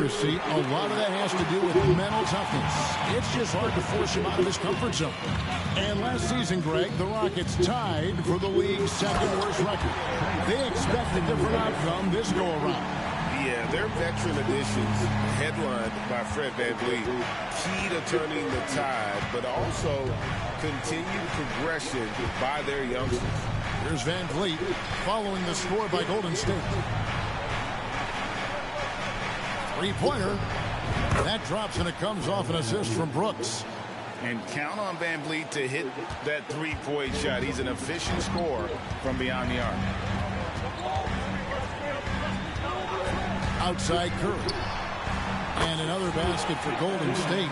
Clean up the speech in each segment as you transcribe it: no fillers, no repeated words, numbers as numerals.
accuracy. A lot of that has to do with mental toughness. It's just hard to force him out of his comfort zone. And last season, Greg, the Rockets tied for the league's second worst record. They expect a different outcome this go-around. Yeah, their veteran additions, headlined by Fred VanVleet, key to turning the tide, but also continued progression by their youngsters. Here's VanVleet following the score by Golden State. Three-pointer. That drops, and it comes off an assist from Brooks. And count on VanVleet to hit that three-point shot. He's an efficient scorer from beyond the arc. Outside Curry. And another basket for Golden State.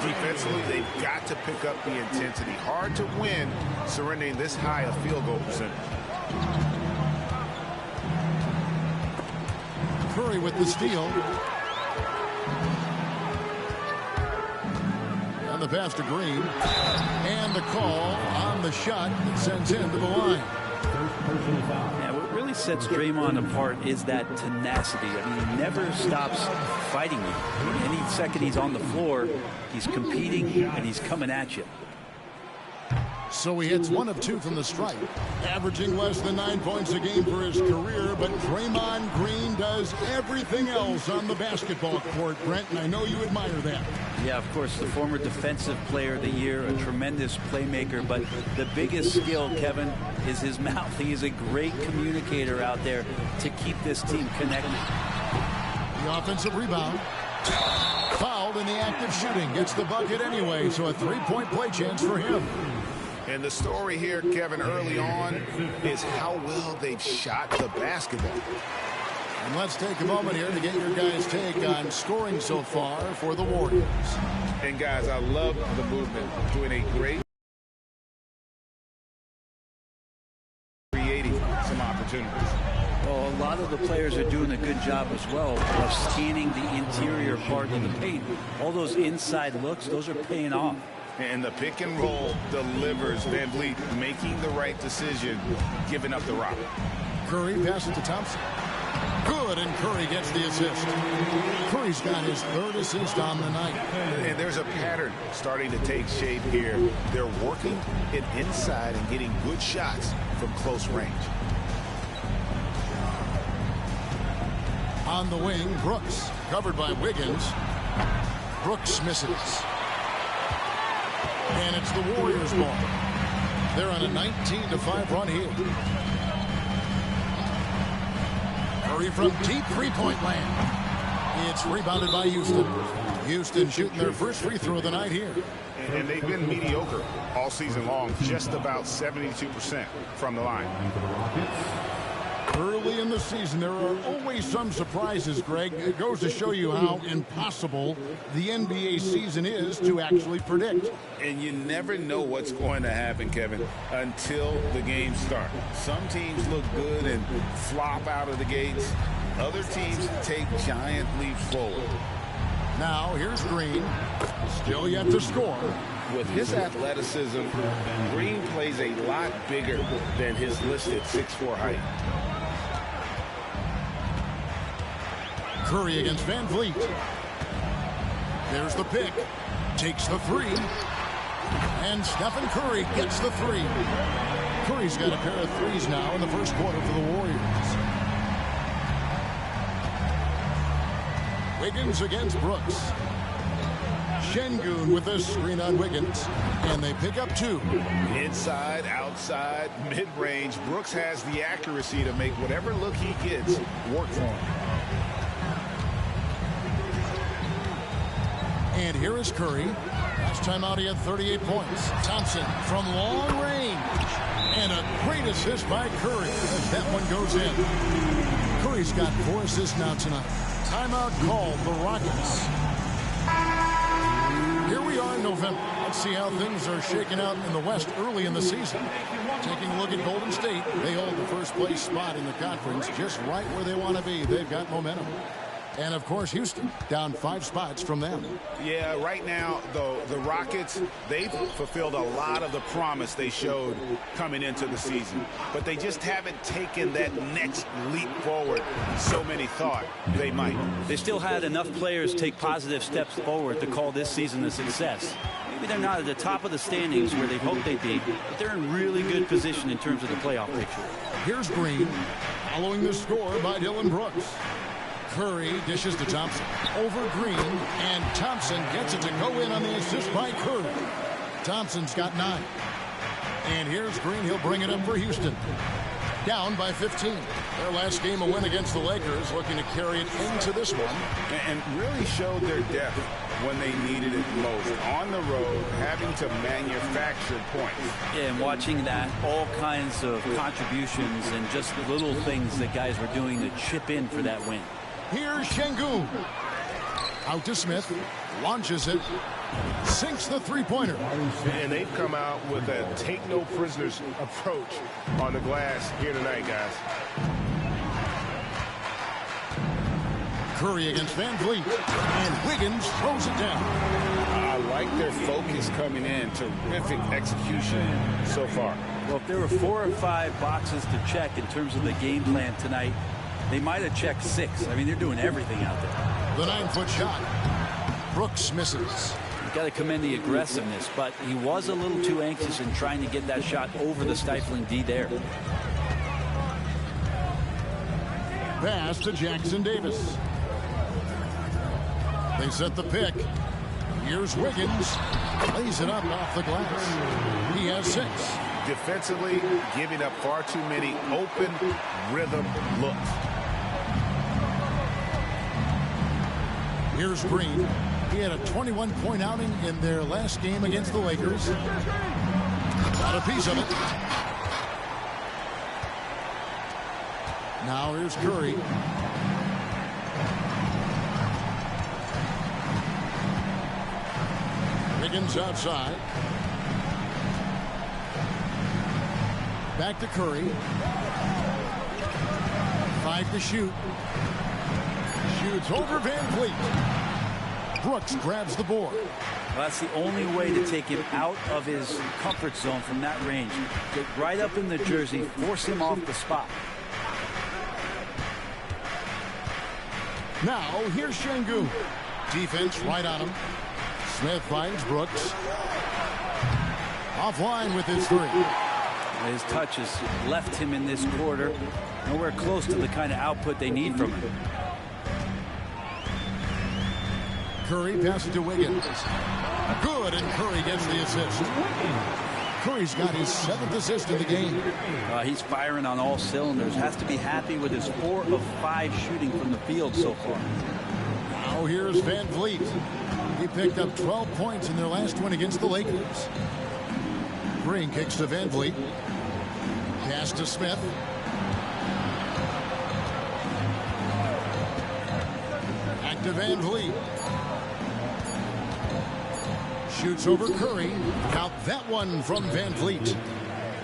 Defensively, they've got to pick up the intensity. Hard to win surrendering this high a field goal percentage. Curry with the steal. On the pass to Green. And the call on the shot that sends him to the line. Yeah, what really sets Draymond apart is that tenacity. I mean, he never stops fighting you. Any second he's on the floor, he's competing and he's coming at you. So he hits 1 of 2 from the stripe, averaging less than 9 points a game for his career, but Draymond Green does everything else on the basketball court, Brent, and I know you admire that. Yeah, of course, the former Defensive Player of the Year, a tremendous playmaker, but the biggest skill, Kevin, is his mouth. He is a great communicator out there to keep this team connected. The offensive rebound. Fouled in the act of shooting. Gets the bucket anyway, so a three-point play chance for him. And the story here, Kevin, early on is how well they've shot the basketball. And let's take a moment here to get your guys' take on scoring so far for the Warriors. And, guys, I love the movement. Doing a great creating some opportunities. Well, a lot of the players are doing a good job as well of scanning the interior part of the paint. All those inside looks, those are paying off. And the pick and roll delivers. VanVleet making the right decision, giving up the rock. Curry passes to Thompson. Good, and Curry gets the assist. Curry's got his 3rd assist on the night. And there's a pattern starting to take shape here. They're working it inside and getting good shots from close range. On the wing, Brooks, covered by Wiggins. Brooks misses. And it's the Warriors' ball. They're on a 19-5 run here. Curry from deep three-point land. It's rebounded by Houston. Houston shooting their first free throw of the night here. And they've been mediocre all season long, just about 72% from the line. Early in the season, there are always some surprises, Greg. It goes to show you how impossible the NBA season is to actually predict. And you never know what's going to happen, Kevin, until the games start. Some teams look good and flop out of the gates. Other teams take giant leaps forward. Now, here's Green. Still yet to score. With his athleticism, Green plays a lot bigger than his listed 6'4" height. Curry against VanVleet. There's the pick. Takes the three. And Stephen Curry gets the three. Curry's got a pair of threes now in the first quarter for the Warriors. Wiggins against Brooks. Şengün with a screen on Wiggins. And they pick up 2. Inside, outside, mid-range. Brooks has the accuracy to make whatever look he gets work for him. And here is Curry. Last time out, he had 38 points. Thompson from long range. And a great assist by Curry as that one goes in. Curry's got 4 assists now tonight. Timeout called the Rockets. Here we are in November. Let's see how things are shaking out in the West early in the season. Taking a look at Golden State. They hold the first place spot in the conference just right where they want to be. They've got momentum. And, of course, Houston down 5 spots from them. Yeah, right now, though, the Rockets, they've fulfilled a lot of the promise they showed coming into the season. But they just haven't taken that next leap forward so many thought they might. They still had enough players take positive steps forward to call this season a success. Maybe they're not at the top of the standings where they hoped they'd be, but they're in really good position in terms of the playoff picture. Here's Green, following the score by Dylan Brooks. Curry dishes to Thompson. Over Green, and Thompson gets it to go in on the assist by Curry. Thompson's got 9. And here's Green. He'll bring it up for Houston. Down by 15. Their last game, a win against the Lakers, looking to carry it into this one. And really showed their depth when they needed it most. On the road, having to manufacture points. Yeah, and watching that, all kinds of contributions and just little things that guys were doing to chip in for that win. Here's Şengün. Out to Smith. Launches it. Sinks the three-pointer. And they've come out with a take-no-prisoners approach on the glass here tonight, guys. Curry against Van Vliet. And Wiggins throws it down. I like their focus coming in. Terrific execution so far. Well, if there were 4 or 5 boxes to check in terms of the game plan tonight, they might have checked 6. I mean, they're doing everything out there. The 9-foot shot. Brooks misses. You've got to commend the aggressiveness, but he was a little too anxious in trying to get that shot over the stifling D there. Pass to Jackson Davis. They set the pick. Here's Wiggins. Lays it up off the glass. He has 6. Defensively, giving up far too many open rhythm looks. Here's Green. He had a 21-point outing in their last game against the Lakers. Got a piece of it. Now here's Curry. Wiggins outside. Back to Curry. 5 to shoot. Shoots over Van Vliet. Brooks grabs the board. Well, that's the only way to take him out of his comfort zone from that range. Get right up in the jersey, force him off the spot. Now, here's Şengün. Defense right on him. Smith finds Brooks. Offline with his 3. His touch has left him in this quarter. Nowhere close to the kind of output they need from him. Curry passes to Wiggins. Good, and Curry gets the assist. Curry's got his 7th assist in the game. He's firing on all cylinders. Has to be happy with his 4 of 5 shooting from the field so far. Now here's Van Vliet. He picked up 12 points in their last win against the Lakers. Green kicks to Van Vliet. Pass to Smith. Back to Van Vliet. Shoots over Curry. Count that one from Van Vliet.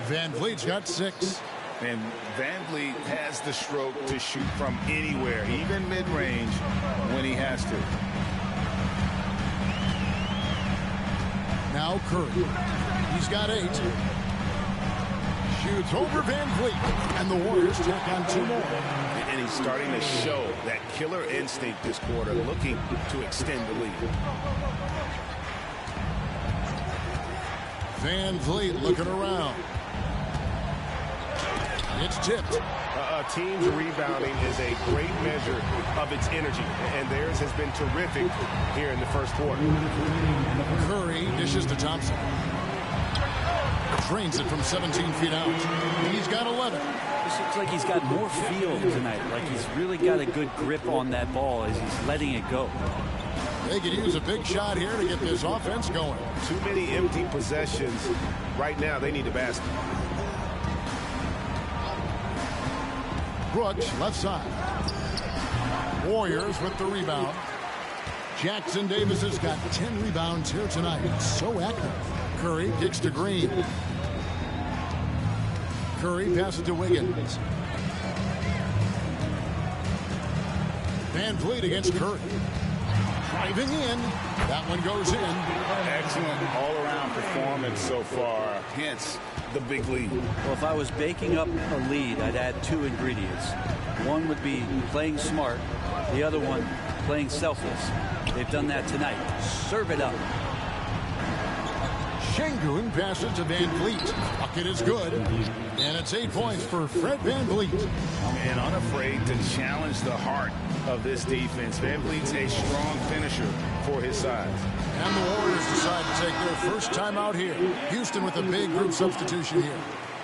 Van Vliet's got 6. And Van Vliet has the stroke to shoot from anywhere, even mid-range, when he has to. Now Curry. He's got 8. Shoots over Van Vliet. And the Warriors take on 2 more. And he's starting to show that killer instinct this quarter, looking to extend the lead. Van Vliet looking around. It's tipped. A team's rebounding is a great measure of its energy, and theirs has been terrific here in the first quarter. Curry dishes to Thompson. Drains it from 17 feet out. He's got 11. This looks like he's got more feel tonight. Like he's really got a good grip on that ball as he's letting it go. They could use a big shot here to get this offense going. Too many empty possessions. Right now, they need a basket. Brooks, left side. Warriors with the rebound. Jackson Davis has got 10 rebounds here tonight. So active. Curry kicks to Green. Curry passes to Wiggins. Van Vliet against Curry. Driving in. That one goes in. Excellent all-around performance so far. Hence the big lead. Well, if I was baking up a lead, I'd add 2 ingredients. One would be playing smart. The other one, playing selfless. They've done that tonight. Serve it up. Şengün passes to Van Vliet. Bucket is good. And it's 8 points for Fred Van Vliet. And unafraid to challenge the heart of this defense. Van Vliet's a strong finisher for his size. And the Warriors decide to take their first time out here. Houston with a big group substitution here.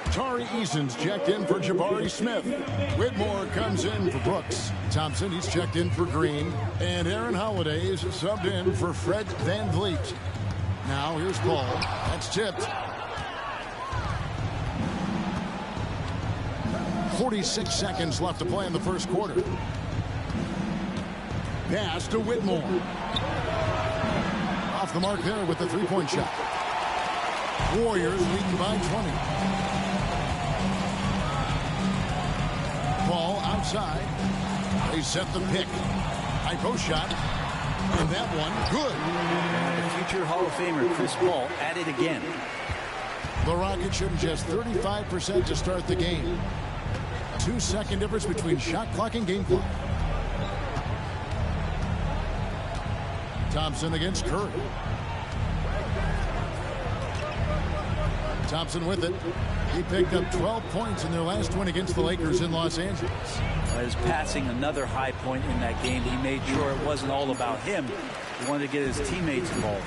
Tari Eason's checked in for Jabari Smith. Whitmore comes in for Brooks. Thompson, he's checked in for Green. And Aaron Holiday is subbed in for Fred Van Vliet. Now here's Paul. That's tipped. 46 seconds left to play in the first quarter. Pass to Whitmore. Off the mark there with the three-point shot. Warriors leading by 20. Ball outside. They set the pick. High post shot. And that one, good. Future Hall of Famer Chris Paul at it again. The Rockets shooting just 35% to start the game. 2-second difference between shot clock and game clock. Thompson against Curry. Thompson with it. He picked up 12 points in their last win against the Lakers in Los Angeles. His passing, another high point in that game. He made sure it wasn't all about him. He wanted to get his teammates involved.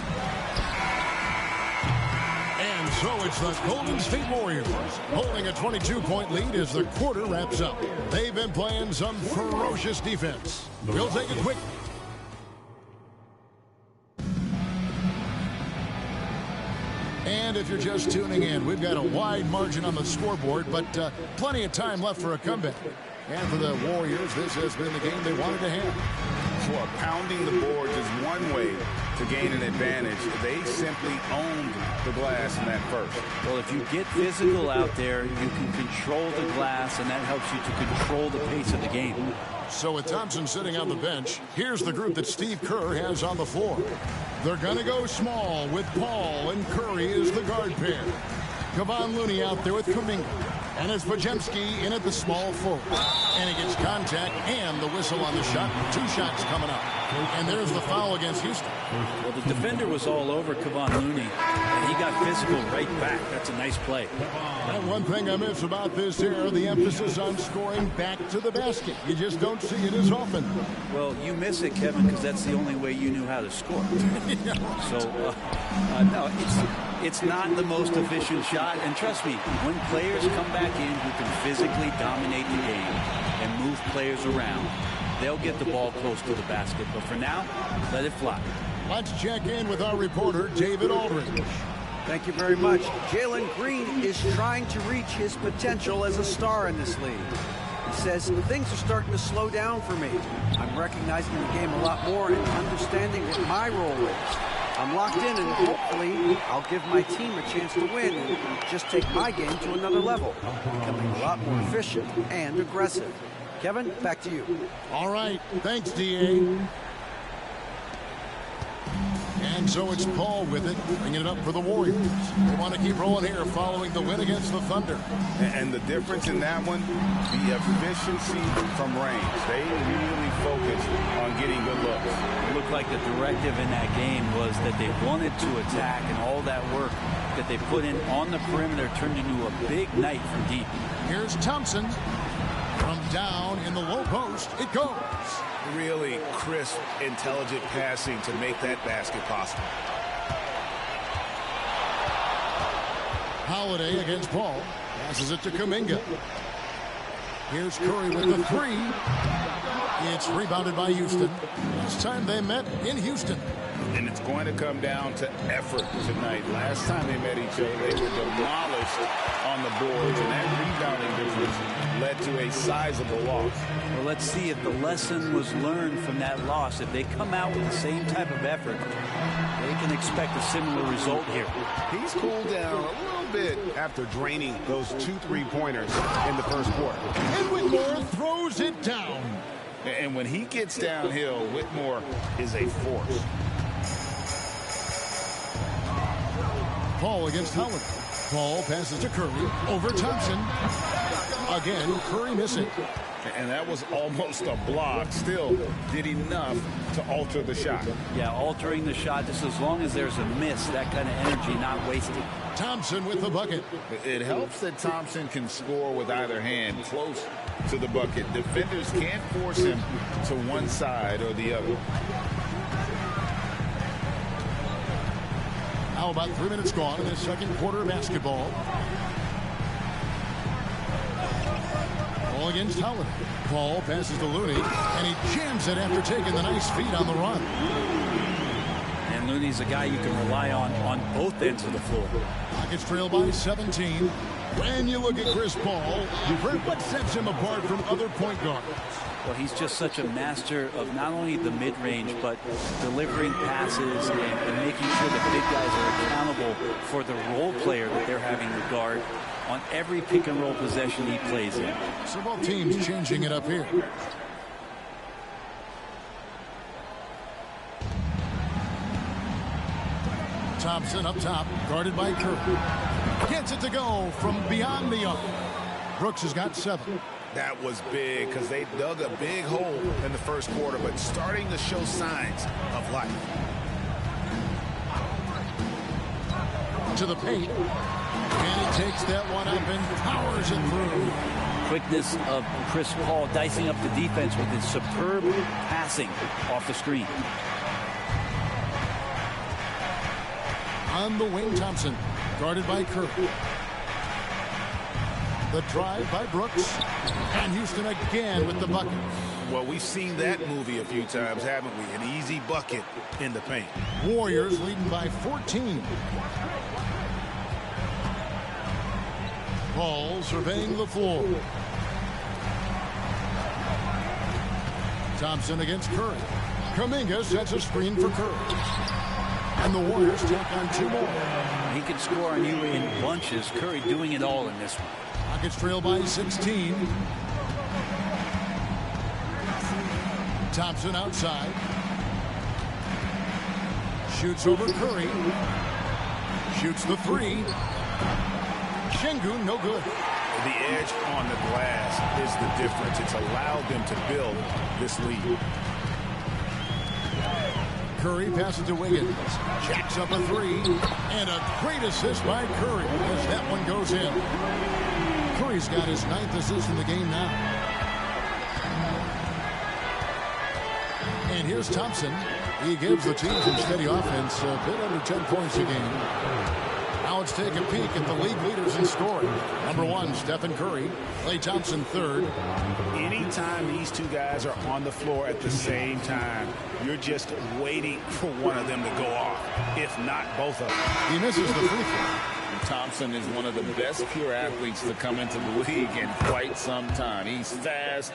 And so it's the Golden State Warriors holding a 22-point lead as the quarter wraps up. They've been playing some ferocious defense. We'll take a quick. And if you're just tuning in, we've got a wide margin on the scoreboard, but plenty of time left for a comeback. And for the Warriors, this has been the game they wanted to have. Sure, pounding the boards is one way to gain an advantage. They simply owned the glass in that first. Well, if you get physical out there, you can control the glass, and that helps you to control the pace of the game. So with Thompson sitting on the bench, here's the group that Steve Kerr has on the floor. They're going to go small with Paul and Curry as the guard pair. Kevon Looney out there with Kuminga. And it's Podziemski in at the small forward. And he gets contact and the whistle on the shot. 2 shots coming up. And there's the foul against Houston. Well, the defender was all over Kevon Looney, and he got physical right back. That's a nice play. And one thing I miss about this here, the emphasis on scoring back to the basket. You just don't see it as often. Well, you miss it, Kevin, because that's the only way you knew how to score. So, no, it's not the most efficient shot. And trust me, when players come back in who can physically dominate the game and move players around, they'll get the ball close to the basket. But for now, let it fly. Let's check in with our reporter, David Aldridge. Thank you very much. Jalen Green is trying to reach his potential as a star in this league. He says, things are starting to slow down for me. I'm recognizing the game a lot more and understanding what my role is. I'm locked in, and hopefully I'll give my team a chance to win and just take my game to another level, becoming a lot more efficient and aggressive. Kevin, back to you. All right. Thanks, D.A. And so it's Paul with it, bringing it up for the Warriors. They want to keep rolling here following the win against the Thunder. And the difference in that one, the efficiency from range. They really focused on getting good looks. It looked like the directive in that game was that they wanted to attack, and all that work that they put in on the perimeter turned into a big night from deep. Here's Thompson. From down in the low post, it goes. Really crisp, intelligent passing to make that basket possible. Holiday against Paul. Passes it to Kuminga. Here's Curry with the three. It's rebounded by Houston. Last time they met in Houston. And it's going to come down to effort tonight. Last time they met each other, they were demolished on the boards, and that rebounding difference led to a sizable loss. Well, let's see if the lesson was learned from that loss. If they come out with the same type of effort, they can expect a similar result here. He's cooled down a little bit after draining those 2 3-pointers in the first quarter. And Whitmore throws it down. And when he gets downhill, Whitmore is a force. Paul against Howard. Paul passes to Curry. Over Thompson. Again, Curry missing. And that was almost a block. Still did enough to alter the shot. Yeah, altering the shot, just as long as there's a miss, that kind of energy not wasted. Thompson with the bucket. It helps that Thompson can score with either hand close to the bucket. Defenders can't force him to one side or the other. How about 3 minutes gone in this second quarter of basketball? Paul against Howard. Paul passes to Looney, and he jams it after taking the nice feed on the run. And Looney's a guy you can rely on both ends of the floor. Rockets trail by 17. When you look at Chris Paul, what sets him apart from other point guards? Well, he's just such a master of not only the mid-range, but delivering passes and making sure that big guys are accountable for the role player that they're having to guard on every pick-and-roll possession he plays in. So both teams changing it up here. Thompson up top, guarded by Curry. Gets it to go from beyond the arc. Brooks has got 7. That was big because they dug a big hole in the first quarter, but starting to show signs of life. To the paint. And he takes that one up and powers it through. Quickness of Chris Paul dicing up the defense with his superb passing off the screen. On the wing, Thompson, guarded by Curry. The drive by Brooks. And Houston again with the bucket. Well, we've seen that movie a few times, haven't we? An easy bucket in the paint. Warriors leading by 14. Paul surveying the floor. Thompson against Curry. Kuminga sets a screen for Curry. And the Warriors take on 2 more. He can score on you in bunches. Curry doing it all in this one. Rockets trail by 16. Thompson outside. Shoots over Curry. Shoots the 3. Şengün no good. The edge on the glass is the difference. It's allowed them to build this lead. Curry passes to Wiggins. Jacks up a 3. And a great assist by Curry as that one goes in. Curry's got his 9th assist in the game now. And here's Thompson. He gives the team some steady offense, a bit under 10 points a game. Now let's take a peek at the league leaders in scoring. Number 1, Stephen Curry. Klay Thompson 3rd. Anytime these two guys are on the floor at the same time, you're just waiting for one of them to go off, if not both of them. He misses the free throw. Thompson is one of the best pure athletes to come into the league in quite some time. He's fast,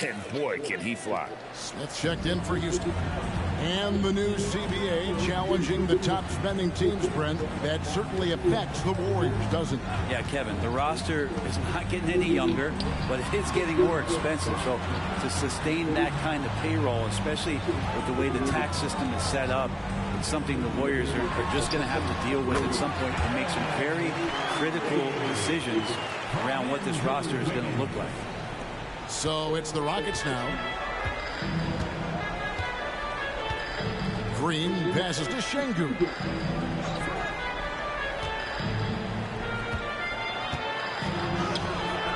and boy, can he fly. Smith checked in for Houston. And the new CBA challenging the top spending teams, Brent. That certainly affects the Warriors, doesn't it? Yeah, Kevin, the roster is not getting any younger, but it's getting more expensive. So to sustain that kind of payroll, especially with the way the tax system is set up, it's something the Warriors are just going to have to deal with at some point to make some very critical decisions around what this roster is going to look like. So it's the Rockets now. Green passes to Şengün.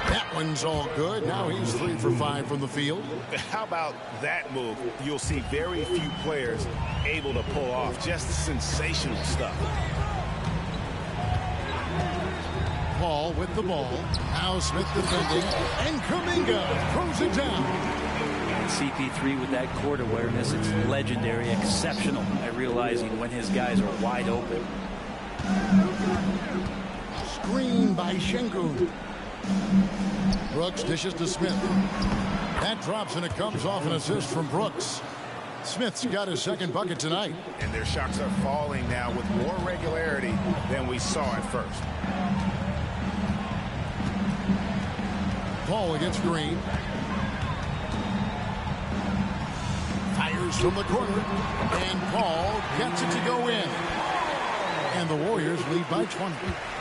That one's all good. Now he's 3 for 5 from the field. How about that move? You'll see very few players able to pull off just sensational stuff. Paul with the ball. Now Smith defending. And Kuminga throws it down. CP3 with that court awareness, it's legendary, exceptional at realizing when his guys are wide open. Screen by Şengün. Brooks dishes to Smith. That drops and it comes off an assist from Brooks. Smith's got his 2nd bucket tonight. And their shots are falling now with more regularity than we saw at first. Paul against Green. Here's from the corner. And Paul gets it to go in. And the Warriors lead by 20.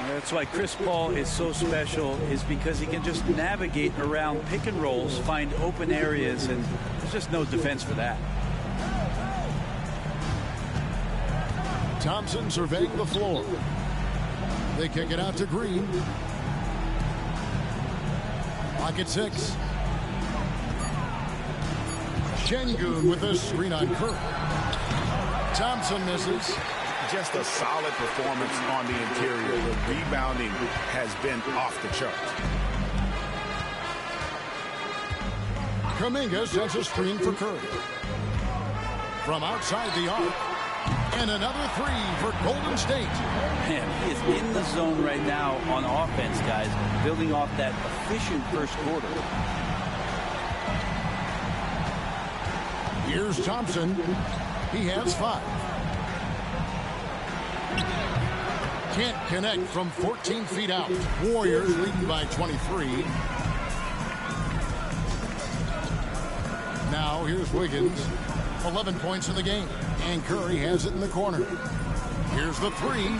That's why Chris Paul is so special, is because he can just navigate around pick and rolls, find open areas, and there's just no defense for that. Thompson surveying the floor. They kick it out to Green. Pocket 6. Şengün with a screen on Curry. Thompson misses. Just a solid performance on the interior. The rebounding has been off the charts. Kuminga sets a screen for Curry. From outside the arc. And another three for Golden State. Man, he is in the zone right now on offense, guys, building off that efficient first quarter. Here's Thompson. He has 5. Can't connect from 14 feet out. Warriors leading by 23. Now here's Wiggins. 11 points in the game. And Curry has it in the corner. Here's the 3.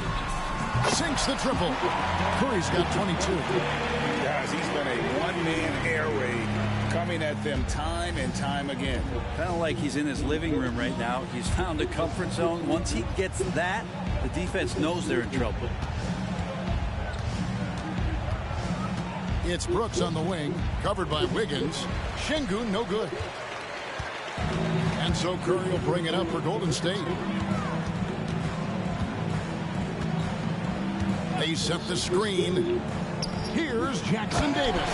Sinks the triple. Curry's got 22. Guys, he's been a one-man air raid coming at them time and time again. Kind of like he's in his living room right now. He's found a comfort zone. Once he gets that, the defense knows they're in trouble. It's Brooks on the wing, covered by Wiggins. Şengün no good. And so Curry will bring it up for Golden State. They set the screen. Here's Jackson Davis.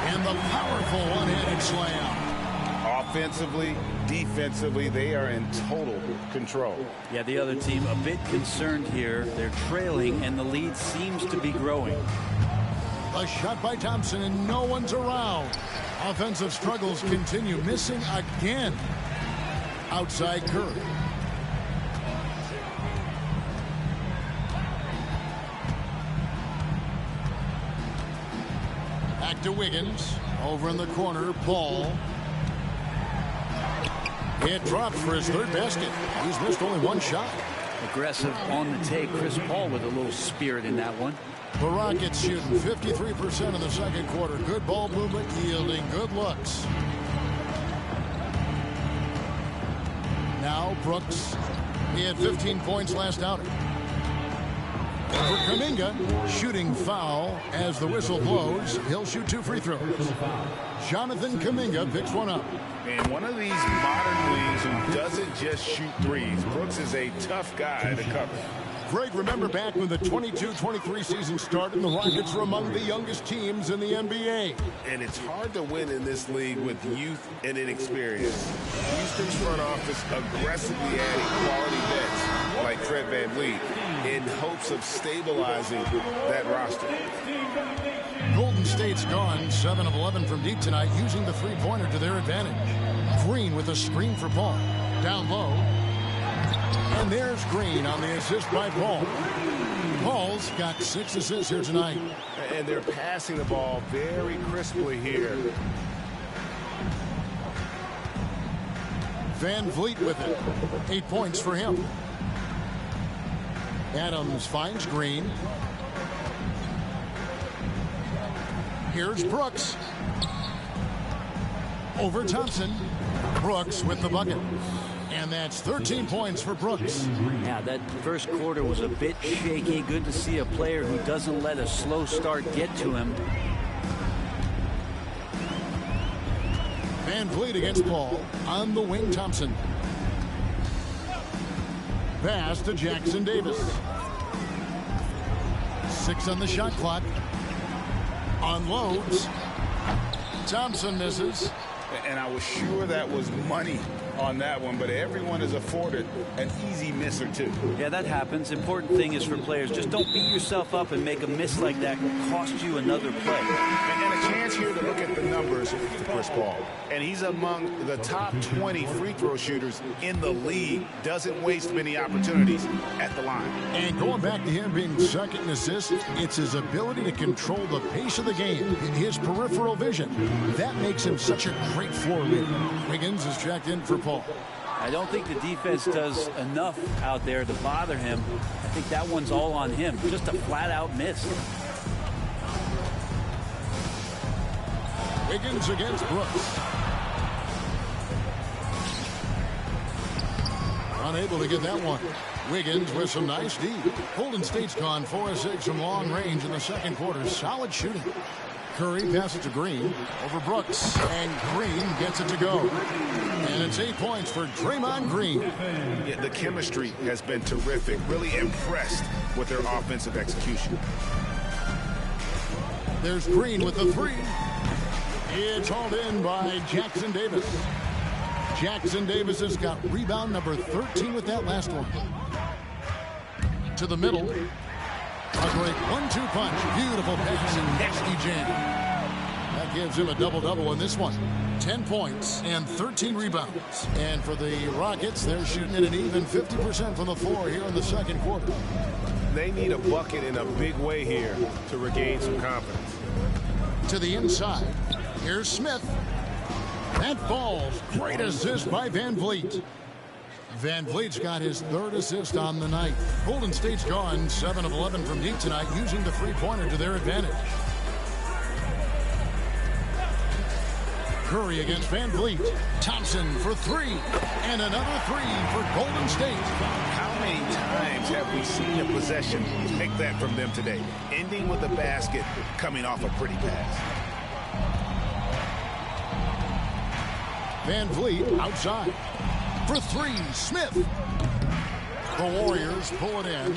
And the powerful one-handed slam. Offensively, defensively, they are in total control. Yeah, the other team a bit concerned here. They're trailing, and the lead seems to be growing. A shot by Thompson, and no one's around. Offensive struggles continue. Missing again. Outside Curry. Back to Wiggins. Over in the corner, Paul. It drops for his 3rd basket. He's missed only 1 shot. Aggressive on the take. Chris Paul with a little spirit in that one. The Rockets shooting 53% in the second quarter. Good ball movement, yielding good looks. Now Brooks. He had 15 points last outing. For Kuminga, shooting foul as the whistle blows. He'll shoot 2 free throws. Jonathan Kuminga picks one up. And one of these modern wings who doesn't just shoot threes. Brooks is a tough guy to cover. Greg, remember back when the 22-23 season started, the Rockets were among the youngest teams in the NBA. And it's hard to win in this league with youth and inexperience. Houston's front office aggressively adding quality vets like Fred VanVleet in hopes of stabilizing that roster. Golden State's gone 7 of 11 from deep tonight, using the three-pointer to their advantage. Green with a screen for Paul. Down low. And there's Green on the assist by Paul. Paul's got 6 assists here tonight. And they're passing the ball very crisply here. VanVleet with it. 8 points for him. Adams finds Green. Here's Brooks. Over Thompson. Brooks with the bucket. And that's 13 points for Brooks. Yeah, that first quarter was a bit shaky. Good to see a player who doesn't let a slow start get to him. VanVleet against Paul. On the wing, Thompson. Pass to Jackson Davis. 6 on the shot clock. Unloads. Thompson misses. And I was sure that was money on that one, but everyone is afforded an easy miss or two. Yeah, that happens. Important thing is for players, just don't beat yourself up and make a miss like that cost you another play. And a chance here to look at the numbers for Chris Paul. And he's among the top 20 free throw shooters in the league. Doesn't waste many opportunities at the line. And going back to him being second in assists, it's his ability to control the pace of the game in his peripheral vision. That makes him such a great floor leader. Wiggins is checked in for Paul. I don't think the defense does enough out there to bother him. I think that one's all on him. Just a flat-out miss. Wiggins against Brooks. Unable to get that one. Wiggins with some nice D. Golden State's gone 4 of 6 from long range in the second quarter. Solid shooting. Curry passes to Green over Brooks, and Green gets it to go. And it's 8 points for Draymond Green. Yeah, the chemistry has been terrific. Really impressed with their offensive execution. There's Green with the three. It's hauled in by Jackson Davis. Jackson Davis has got rebound number 13 with that last one. To the middle. A great 1-2 punch. Beautiful pass and nasty jam. That gives him a double-double in this one. 10 points and 13 rebounds. And for the Rockets, they're shooting at an even 50% from the floor here in the second quarter. They need a bucket in a big way here to regain some confidence. To the inside. Here's Smith. That falls. Great assist by Van Vliet. Van Vliet's got his 3rd assist on the night. Golden State's gone 7 of 11 from deep tonight, using the three-pointer to their advantage. Curry against Van Vliet. Thompson for 3. And another 3 for Golden State. How many times have we seen a possession take that from them today? Ending with a basket, coming off a pretty pass. Van Vliet outside. For 3, Smith. The Warriors pull it in.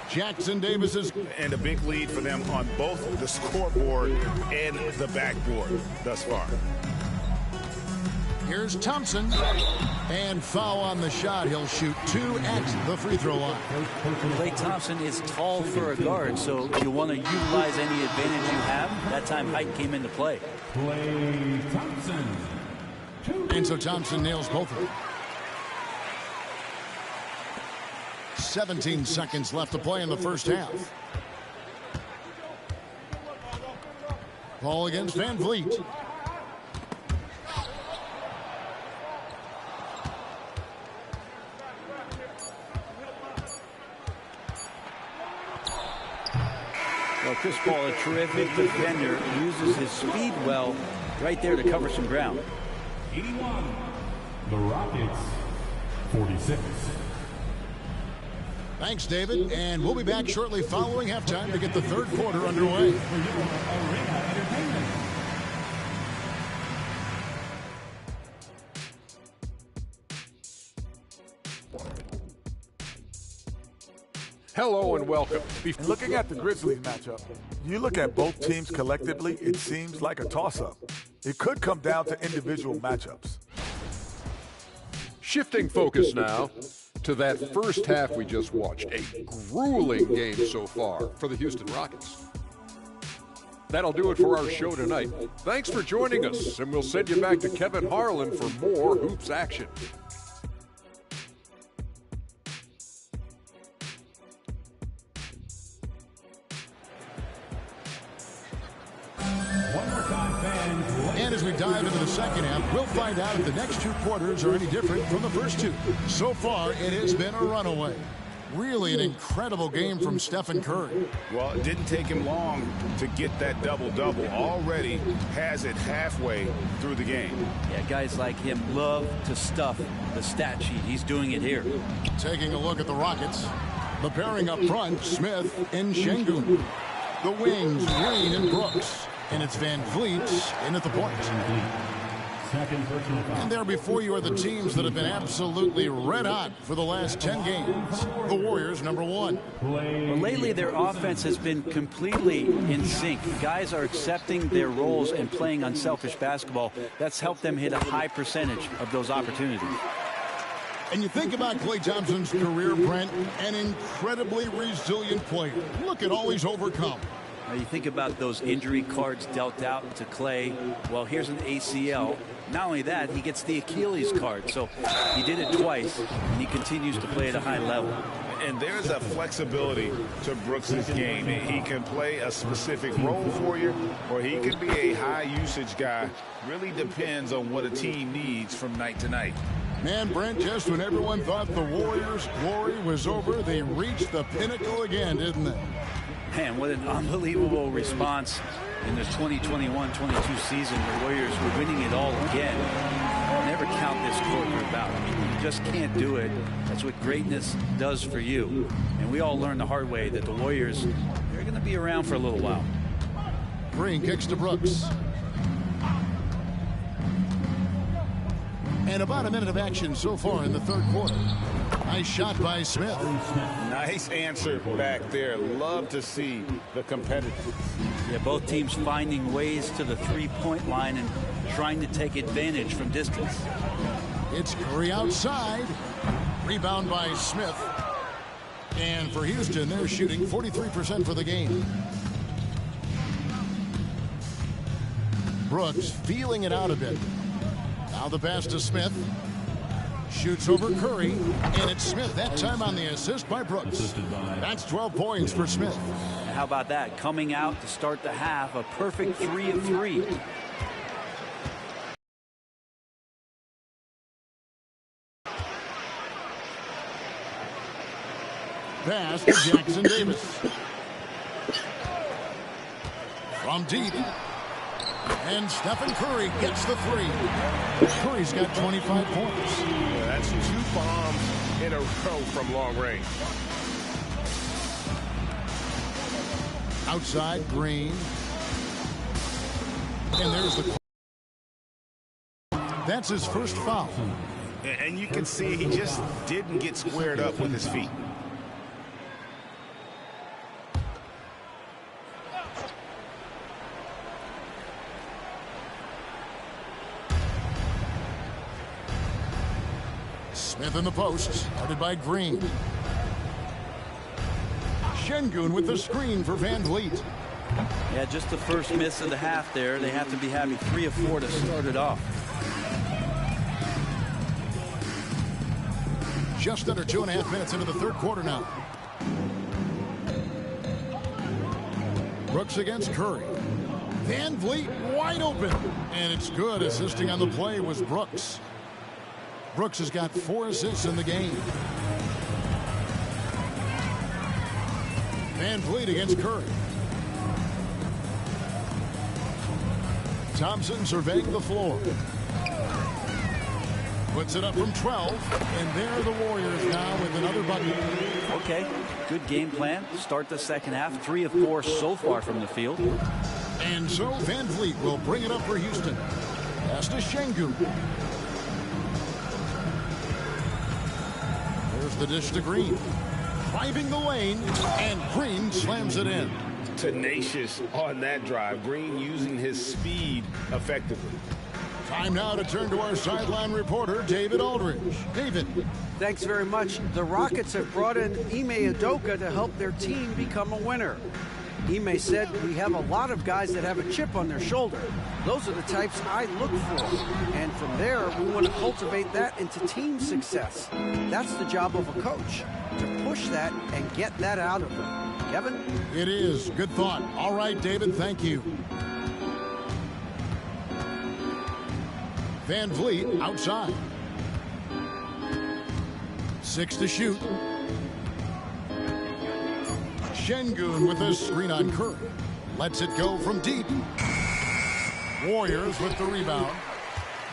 Jackson Davis is... And a big lead for them on both the scoreboard and the backboard thus far. Here's Thompson. And foul on the shot. He'll shoot 2 at the free throw line. Klay Thompson is tall for a guard, so you want to utilize any advantage you have. That time height came into play. Klay Thompson. And so Thompson nails both of them. 17 seconds left to play in the first half. Ball against Van Vliet. Well, Chris Paul, a terrific defender, uses his speed well right there to cover some ground. 81. The Rockets, 46. Thanks, David. And we'll be back shortly following halftime to get the third quarter underway. Hello and welcome. Looking at the Grizzlies matchup, you look at both teams collectively, it seems like a toss-up. It could come down to individual matchups. Shifting focus now to that first half we just watched. A grueling game so far for the Houston Rockets. That'll do it for our show tonight. Thanks for joining us, and we'll send you back to Kevin Harlan for more hoops action. And as we dive into the second half, we'll find out if the next 2 quarters are any different from the first 2. So far, it has been a runaway. Really an incredible game from Stephen Curry. Well, it didn't take him long to get that double-double. Already has it halfway through the game. Yeah, guys like him love to stuff the stat sheet. He's doing it here. Taking a look at the Rockets. The pairing up front, Smith and Şengün. The wings, Green and Brooks. And it's Van Vliet in at the point. And there before you are the teams that have been absolutely red hot for the last 10 games. The Warriors, number 1. Well, lately their offense has been completely in sync. Guys are accepting their roles and playing unselfish basketball. That's helped them hit a high percentage of those opportunities. And you think about Klay Thompson's career, Brent, an incredibly resilient player. Look at all he's overcome. Now you think about those injury cards dealt out to Klay. Well, here's an ACL. Not only that, he gets the Achilles card. So he did it twice, and he continues to play at a high level. And there's a flexibility to Brooks' game. He can play a specific role for you, or he can be a high-usage guy. Really depends on what a team needs from night to night. Man, Brent, just when everyone thought the Warriors' glory was over, they reached the pinnacle again, didn't they? Man, what an unbelievable response in the 2021-22 season. The Warriors were winning it all again. Never count this quarter about. I mean, you just can't do it. That's what greatness does for you. And we all learned the hard way that the Warriors, they're going to be around for a little while. Green kicks to Brooks. And about a minute of action so far in the third quarter. Nice shot by Smith. Nice answer back there. Love to see the competitiveness. Yeah, both teams finding ways to the three-point line and trying to take advantage from distance. It's Curry outside. Rebound by Smith. And for Houston, they're shooting 43% for the game. Brooks feeling it out a bit. Now the pass to Smith. Shoots over Curry, and it's Smith that time on the assist by Brooks. That's 12 points for Smith. And how about that? Coming out to start the half, a perfect 3 of 3. Pass to Jackson Davis. From deep. And Stephen Curry gets the 3. Curry's got 25 points. Yeah, that's 2 bombs in a row from long range. Outside, Green. And there's the... That's his first foul. And you can see he just didn't get squared up with his feet. Smith in the post, guarded by Green. Şengün with the screen for Van Vliet. Yeah, just the first miss of the half there. They have to be having 3 of 4 to start it off. Just under 2.5 minutes into the third quarter now. Brooks against Curry. Van Vliet wide open. And it's good. Assisting on the play was Brooks. Brooks has got 4 assists in the game. Van Vliet against Curry. Thompson surveying the floor. Puts it up from 12. And there are the Warriors now with another bucket. Okay, good game plan. Start the second half. 3 of 4 so far from the field. And so Van Vliet will bring it up for Houston. Pass to Şengün. The dish to Green. Driving the lane, and Green slams it in. Tenacious on that drive. Green using his speed effectively. Time now to turn to our sideline reporter, David Aldridge. David. Thanks very much. The Rockets have brought in Ime Udoka to help their team become a winner. Ime said, we have a lot of guys that have a chip on their shoulder. Those are the types I look for. And from there, we want to cultivate that into team success. That's the job of a coach, to push that and get that out of them. Kevin? It is. Good thought. All right, David, thank you. Van Vliet outside. 6 to shoot. Şengün with a screen on Curry. Lets it go from deep. Warriors with the rebound.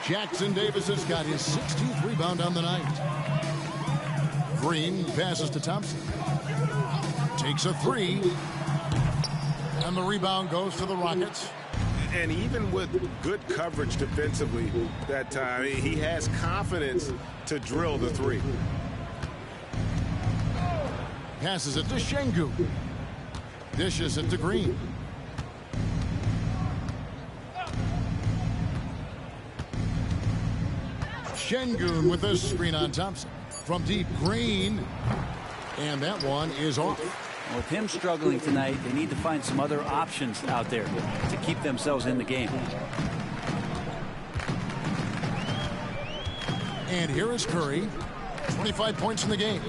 Jackson Davis has got his 16th rebound on the night. Green passes to Thompson. Takes a 3. And the rebound goes to the Rockets. And even with good coverage defensively that time, he has confidence to drill the 3. Passes it to Şengün. Dishes it to Green. Şengün with a screen on Thompson. From deep, Green. And that one is off. With him struggling tonight, they need to find some other options out there to keep themselves in the game. And here is Curry. 25 points in the game.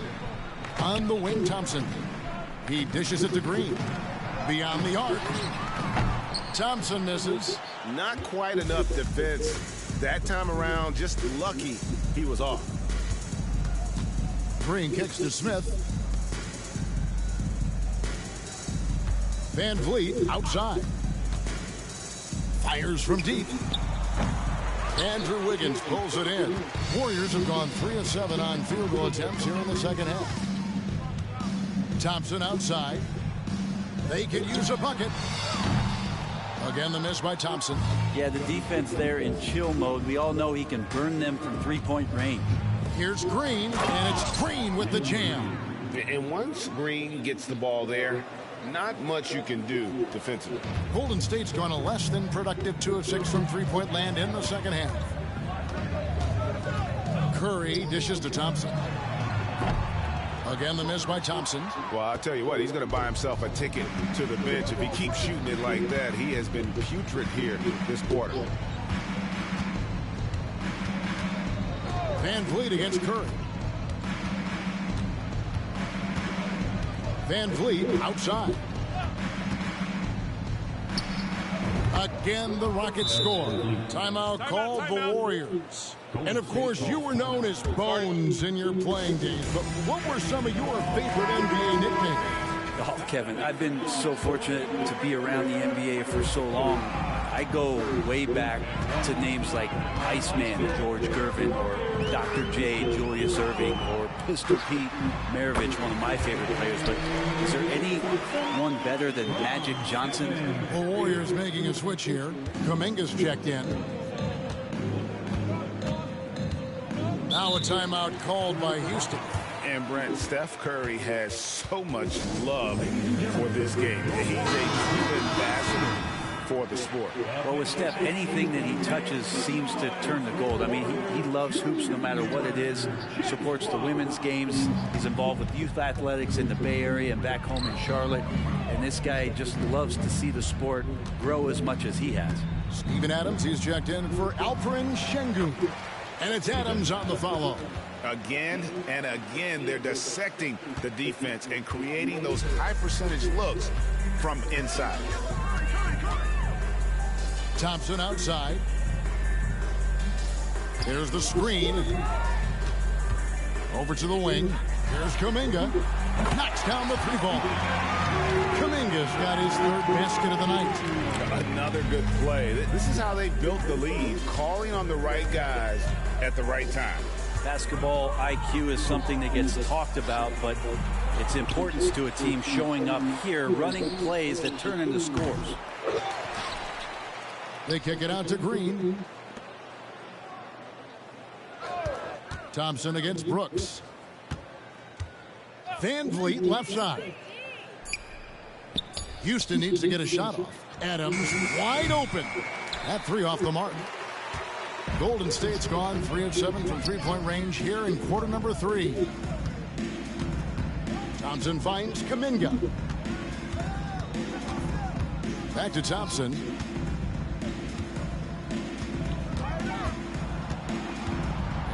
On the wing, Thompson. He dishes it to Green. Beyond the arc. Thompson misses. Not quite enough defense That time around, just lucky he was off. Green kicks to Smith. Van Vliet outside. Fires from deep. Andrew Wiggins pulls it in. Warriors have gone 3 of 7 on field goal attempts here in the second half. Thompson outside. They could use a bucket. Again, the miss by Thompson. Yeah, the defense there in chill mode. We all know he can burn them from three-point range. Here's Green, and it's Green with the jam. And once Green gets the ball there, not much you can do defensively. Golden State's gone a less than productive 2 of 6 from three-point land in the second half. Curry dishes to Thompson. Again, the miss by Thompson. Well, I'll tell you what, he's going to buy himself a ticket to the bench. If he keeps shooting it like that, he has been putrid here this quarter. Van Vliet against Curry. Van Vliet outside. Again, the Rockets score. Timeout called the Warriors. And of course, you were known as Bones in your playing days, but what were some of your favorite NBA nicknames? Oh, Kevin, I've been so fortunate to be around the NBA for so long. I go way back to names like Iceman, George Gervin, or Dr. J, Julius Erving, or Pistol Pete Maravich, one of my favorite players. But is there anyone better than Magic Johnson? The Warriors making a switch here. Kuminga's checked in. Now a timeout called by Houston. And Brent, Steph Curry has so much love for this game. He's a true ambassador for the sport. Well, with Steph, anything that he touches seems to turn to gold. I mean, he loves hoops no matter what it is. Supports the women's games. He's involved with youth athletics in the Bay Area and back home in Charlotte. And this guy just loves to see the sport grow as much as he has. Steven Adams, he's checked in for Alperen Şengün. And it's Adams on the follow. Again and again, they're dissecting the defense and creating those high percentage looks from inside. Thompson outside. There's the screen. Over to the wing. Here's Kuminga. Knocks down the three ball. Kuminga's got his third basket of the night. Another good play. This is how they built the lead, calling on the right guys at the right time. Basketball IQ is something that gets talked about, but its importance to a team showing up here, running plays that turn into scores. They kick it out to Green. Thompson against Brooks. Van Vliet left side. Houston needs to get a shot off. Adams wide open. That three off the mark. Golden State's gone 3 of 7 from three-point range here in quarter number 3. Thompson finds Kuminga. Back to Thompson.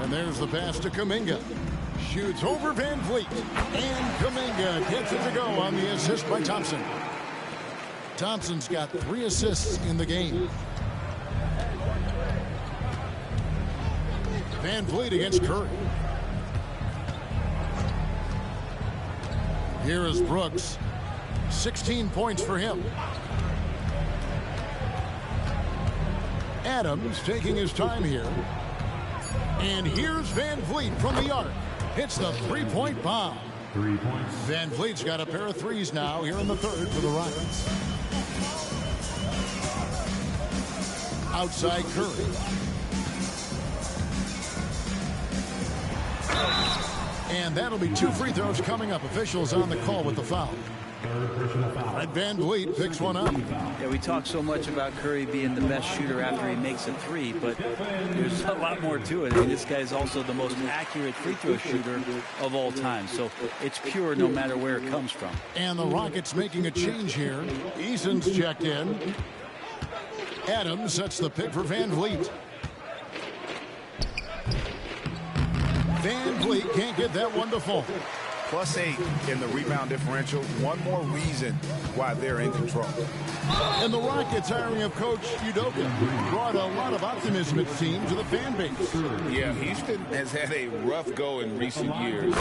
And there's the pass to Kuminga. Shoots over Van Vliet. And Kuminga gets it to go on the assist by Thompson. Thompson's got 3 assists in the game. Van Vliet against Curry. Here is Brooks. 16 points for him. Adams taking his time here. And here's Van Vliet from the arc. Hits the three-point bomb. 3 points. Van Vliet's got a pair of threes now here in the third for the Rockets. Outside Curry. And that'll be 2 free throws coming up. Officials on the call with the foul. And Van Vliet picks one up. Yeah, we talk so much about Curry being the best shooter after he makes a three, but there's a lot more to it. I mean, this guy's also the most accurate free throw shooter of all time. So it's pure no matter where it comes from. And the Rockets making a change here. Eason's checked in. Adams sets the pick for Van Vliet. Van Vliet can't get that one to fall. +8 in the rebound differential. One more reason why they're in control. And the Rockets hiring of Coach Udoka brought a lot of optimism, it seems, to the fan base. Yeah, Houston has had a rough go in recent years,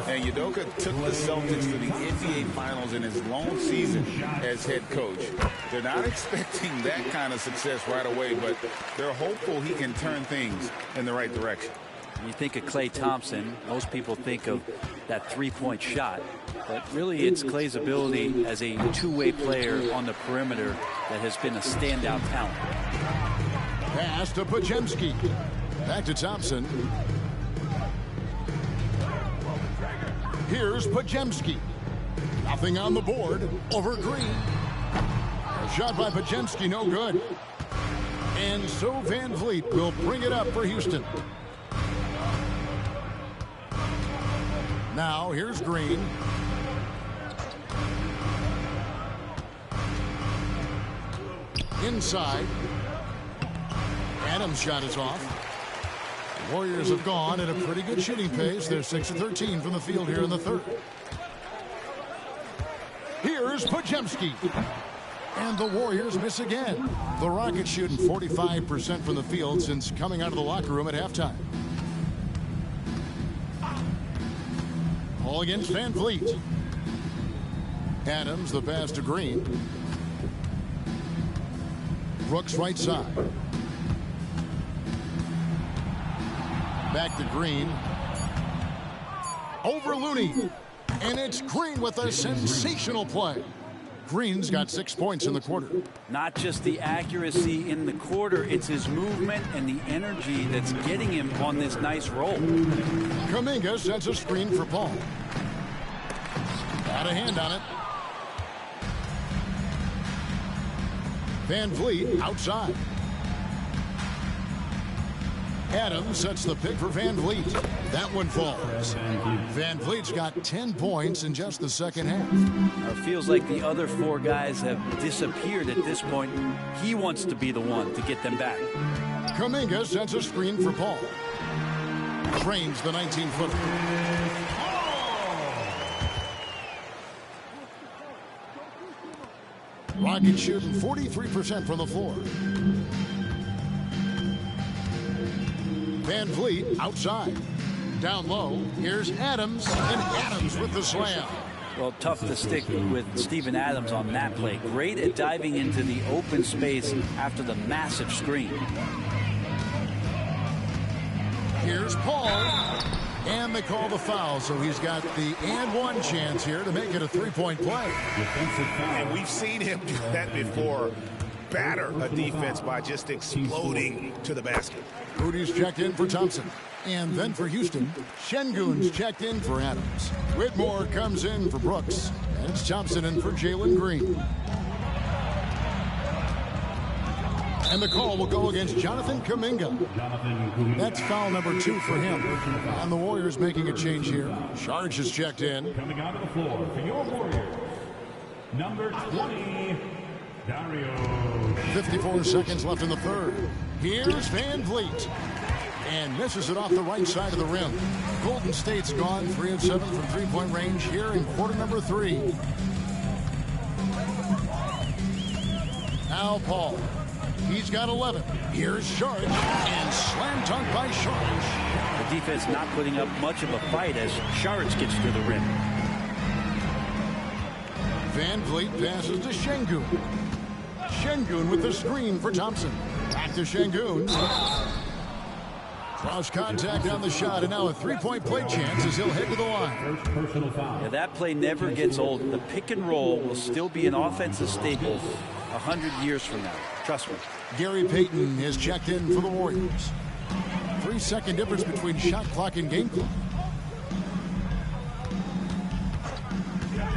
and Udoka took the Celtics to the NBA Finals in his lone season as head coach. They're not expecting that kind of success right away, but they're hopeful he can turn things in the right direction. When you think of Klay Thompson, most people think of that three-point shot. But really, it's Klay's ability as a two-way player on the perimeter that has been a standout talent. Pass to Podziemski. Back to Thompson. Here's Podziemski. Nothing on the board. Over Green. A shot by Podziemski, no good. And so Van Vliet will bring it up for Houston. Now, here's Green. Inside. Adams' shot is off. The Warriors have gone at a pretty good shooting pace. They're 6 of 13 from the field here in the third. Here's Podziemski. And the Warriors miss again. The Rockets shooting 45% from the field since coming out of the locker room at halftime. All against Van Vliet. Adams, the pass to Green. Brooks right side. Back to Green. Over Looney. And it's Green with a sensational play. Green's got 6 points in the quarter. Not just the accuracy in the quarter, it's his movement and the energy that's getting him on this nice roll. Kuminga sets a screen for Paul. Got a hand on it. Van Vliet outside. Adams sets the pick for Van Vliet. That one falls. Van Vliet's got 10 points in just the second half. It feels like the other four guys have disappeared at this point. He wants to be the one to get them back. Kuminga sets a screen for Paul. Trains the 19-footer. Rockets shooting 43% from the floor. Van Vliet outside. Down low. Here's Adams. And Adams with the slam. Well, tough to stick with Steven Adams on that play. Great at diving into the open space after the massive screen. Here's Paul. And they call the foul, so he's got the and one chance here to make it a three-point play. And we've seen him do that before. Batter a defense by just exploding to the basket. Rudy's checked in for Thompson. And then for Houston, Şengün's checked in for Adams. Whitmore comes in for Brooks. And it's Thompson in for Jalen Green. And the call will go against Jonathan Kuminga. That's foul number 2 for him. And the Warriors making a change here. Saric is checked in. Coming out of the floor for your Warriors, number 20, Dario. 54 seconds left in the third. Here's Van Vliet. And misses it off the right side of the rim. Golden State's gone 3 of 7 from three-point range here in quarter number 3. Now Paul. He's got 11. Here's Saric. And slam dunk by Saric. The defense not putting up much of a fight as Saric gets to the rim. Van Vliet passes to Şengün. Şengün with the screen for Thompson. Back to Şengün. Cross contact on the shot, and now a three-point play chance as he'll head to the line. First personal foul. Yeah, that play never gets old. The pick and roll will still be an offensive staple 100 years from now. Trust me. Gary Payton is checked in for the Warriors. 3-second difference between shot clock and game clock.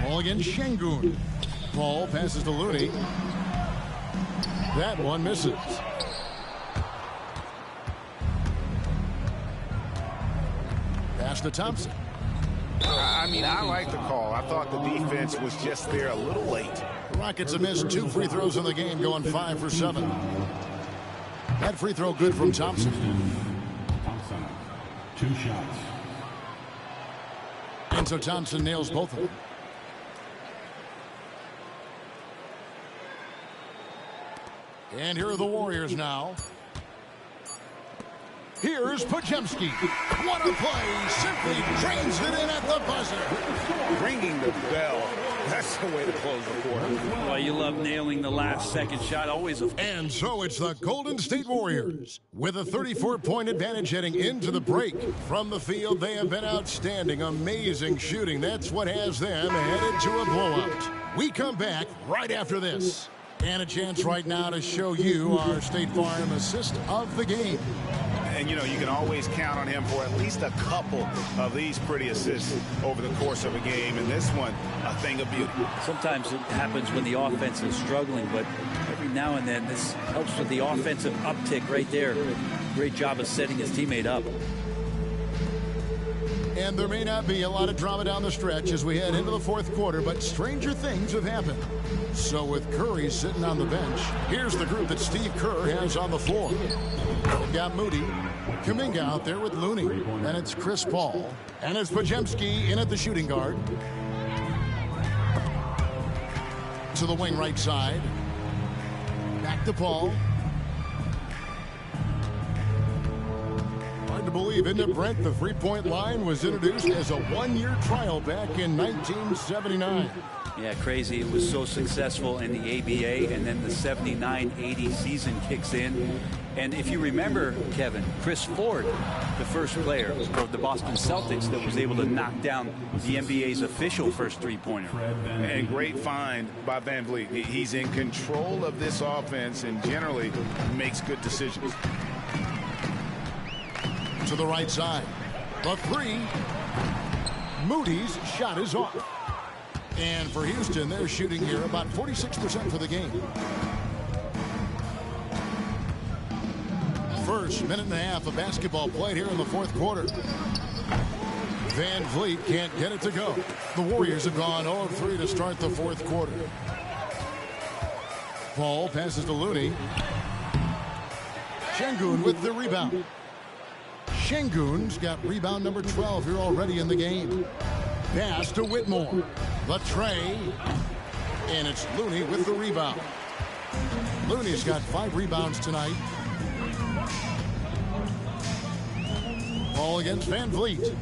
Ball against Şengün. Paul passes to Looney. That one misses. Pass to Thompson. I mean, I like the call. I thought the defense was just there a little late. The Rockets have missed 2 free throws in the game, going 5 for 7. That free throw good from Thompson. Thompson, 2 shots. And so Thompson nails both of them. And here are the Warriors now. Here's Podziemski. What a play. Simply drains it in at the buzzer. Ringing the bell. That's the way to close the quarter. Well, you love nailing the last second shot. Always a... And so it's the Golden State Warriors with a 34-point advantage heading into the break. From the field, they have been outstanding. Amazing shooting. That's what has them headed to a blowout. We come back right after this. And a chance right now to show you our State Farm assist of the game. And, you know, you can always count on him for at least a couple of these pretty assists over the course of a game. And this one, a thing of beauty. Sometimes it happens when the offense is struggling, but every now and then this helps with the offensive uptick right there. Great job of setting his teammate up. And there may not be a lot of drama down the stretch as we head into the fourth quarter, but stranger things have happened. So with Curry sitting on the bench, here's the group that Steve Kerr has on the floor. We've got Moody, Kuminga out there with Looney, and it's Chris Paul, and it's Podziemski in at the shooting guard. To the wing right side. Back to Paul. Hard to believe, isn't it, Brent? The three-point line was introduced as a one-year trial back in 1979. Yeah, crazy. It was so successful in the ABA, and then the 79-80 season kicks in. And if you remember, Kevin, Chris Ford, the first player of the Boston Celtics that was able to knock down the NBA's official first three-pointer. And great find by Van Vliet. He's in control of this offense and generally makes good decisions. To the right side. The three. Moody's shot is off. And for Houston, they're shooting here about 46% for the game. First minute and a half of basketball played here in the fourth quarter. Van Vliet can't get it to go. The Warriors have gone 0 of 3 to start the fourth quarter. Paul passes to Looney. Şengün with the rebound. Şengün's got rebound number 12 here already in the game. Pass to Whitmore. Latray. And it's Looney with the rebound. Looney's got 5 rebounds tonight. Paul against Van Vliet.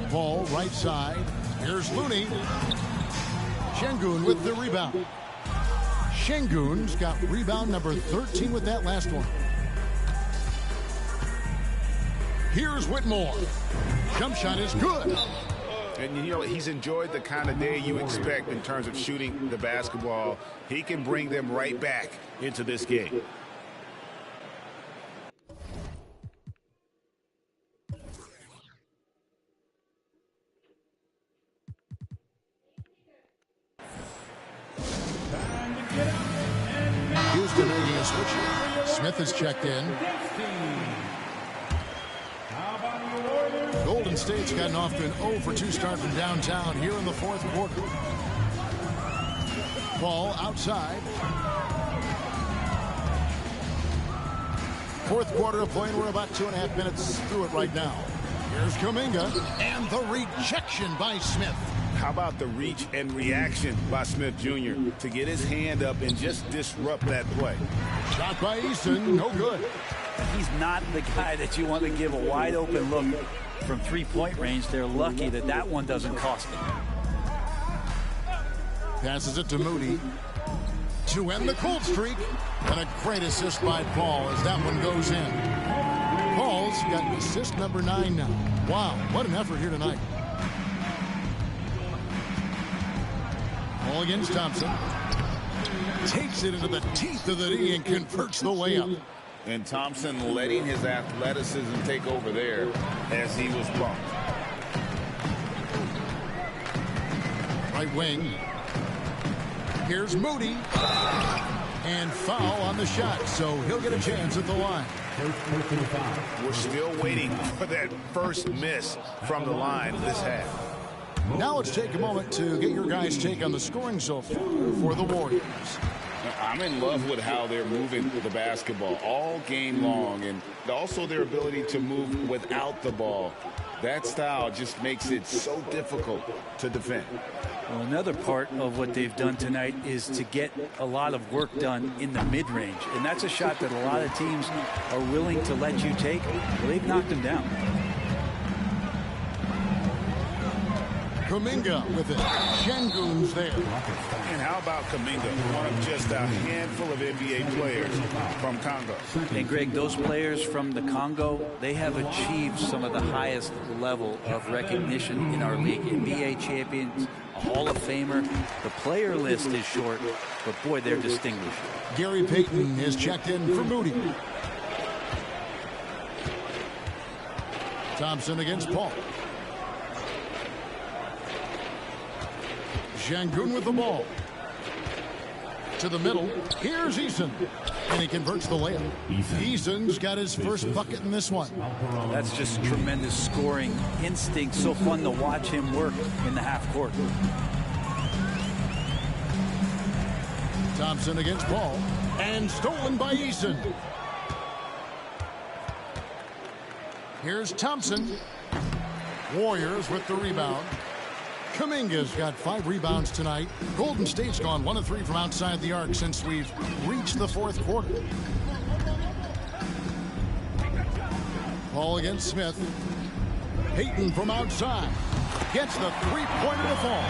Paul right side. Here's Looney. Şengün with the rebound. Şengün's got rebound number 13 with that last one. Here's Whitmore. Jump shot is good. And, you know, he's enjoyed the kind of day you expect in terms of shooting the basketball. He can bring them right back into this game. Houston making a switch. Smith is checked in. Golden State's gotten off to an 0 for 2 start from downtown here in the fourth quarter. Ball outside. Fourth quarter of play, and we're about 2.5 minutes through it right now. Here's Kuminga, and the rejection by Smith. How about the reach and reaction by Smith Jr. to get his hand up and just disrupt that play? Shot by Easton, no good. He's not the guy that you want to give a wide open look from three-point range. They're lucky that that one doesn't cost them. Passes it to Moody to end the cold streak. And a great assist by Paul as that one goes in. Paul's got assist number 9 now. Wow, what an effort here tonight. Paul against Thompson. Takes it into the teeth of the D and converts the layup. And Thompson letting his athleticism take over there as he was bumped. Right wing. Here's Moody. And foul on the shot, so he'll get a chance at the line. We're still waiting for that first miss from the line this half. Now let's take a moment to get your guys' take on the scoring so far for the Warriors. I'm in love with how they're moving the basketball all game long, and also their ability to move without the ball. That style just makes it so difficult to defend. Well, another part of what they've done tonight is to get a lot of work done in the mid-range. And that's a shot that a lot of teams are willing to let you take. Well, they've knocked them down. Kuminga with it. Şengün's there. And how about Kuminga, one of just a handful of NBA players from Congo? And Greg, those players from the Congo, they have achieved some of the highest level of recognition in our league. NBA champions, a Hall of Famer. The player list is short, but boy, they're distinguished. Gary Payton is checked in for Moody. Thompson against Paul. Şengün with the ball. To the middle. Here's Eason. And he converts the layup. Eason's got his first bucket in this one. That's just tremendous scoring instinct. So fun to watch him work in the half court. Thompson against Paul. And stolen by Eason. Here's Thompson. Warriors with the rebound. Kuminga's got 5 rebounds tonight. Golden State's gone 1 of 3 from outside the arc since we've reached the fourth quarter. Paul against Smith. Payton from outside. Gets the three-pointer to fall.